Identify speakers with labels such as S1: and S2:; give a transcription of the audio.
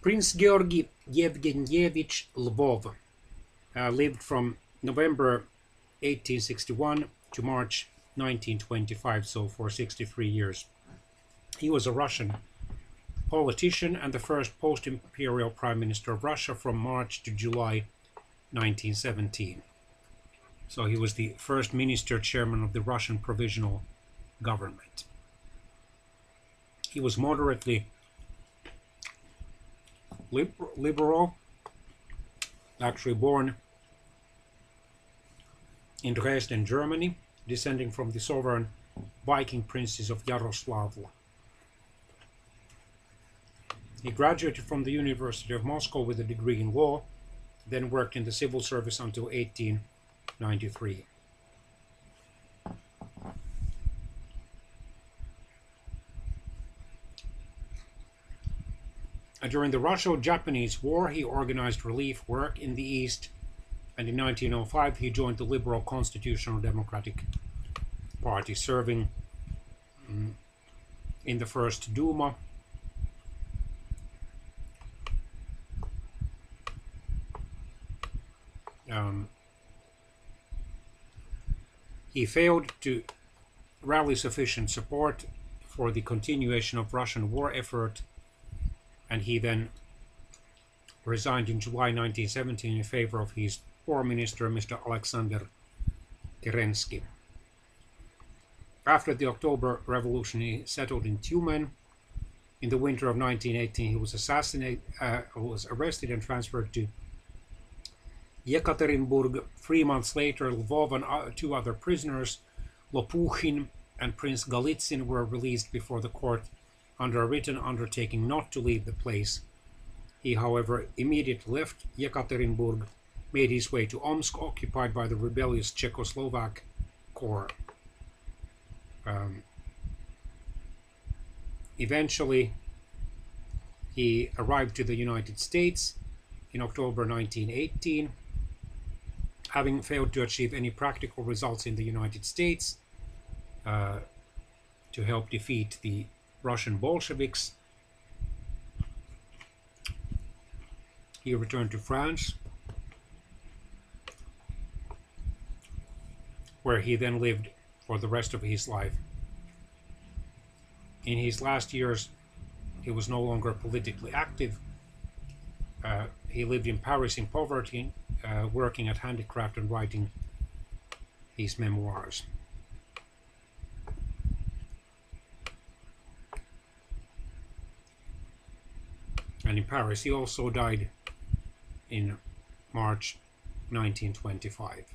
S1: Prince Georgy Yevgenyevich Lvov lived from November 1861 to March 1925, so for 63 years. He was a Russian politician and the first post-imperial prime minister of Russia from March to July 1917. So he was the first minister chairman of the Russian provisional government. He was moderately liberal, actually born in Dresden, Germany, descending from the sovereign Viking princes of Yaroslavl. He graduated from the University of Moscow with a degree in law, then worked in the civil service until 1893. During the Russo-Japanese War, he organized relief work in the East, and in 1905 he joined the Liberal Constitutional Democratic Party, serving in the First Duma. He failed to rally sufficient support for the continuation of Russian war effort, and he then resigned in July 1917 in favor of his war minister, Mr. Alexander Kerensky. After the October Revolution, he settled in Tyumen. In the winter of 1918, he was arrested and transferred to Yekaterinburg. 3 months later, Lvov and two other prisoners, Lopukhin and Prince Golitsyn, were released before the court under a written undertaking not to leave the place. He, however, immediately left Yekaterinburg, made his way to Omsk, occupied by the rebellious Czechoslovak Corps. Eventually, he arrived to the United States in October 1918. Having failed to achieve any practical results in the United States to help defeat the Russian Bolsheviks, he returned to France, where he then lived for the rest of his life. In his last years, he was no longer politically active. He lived in Paris in poverty, working at handicraft and writing his memoirs. And in Paris, he also died in March 1925.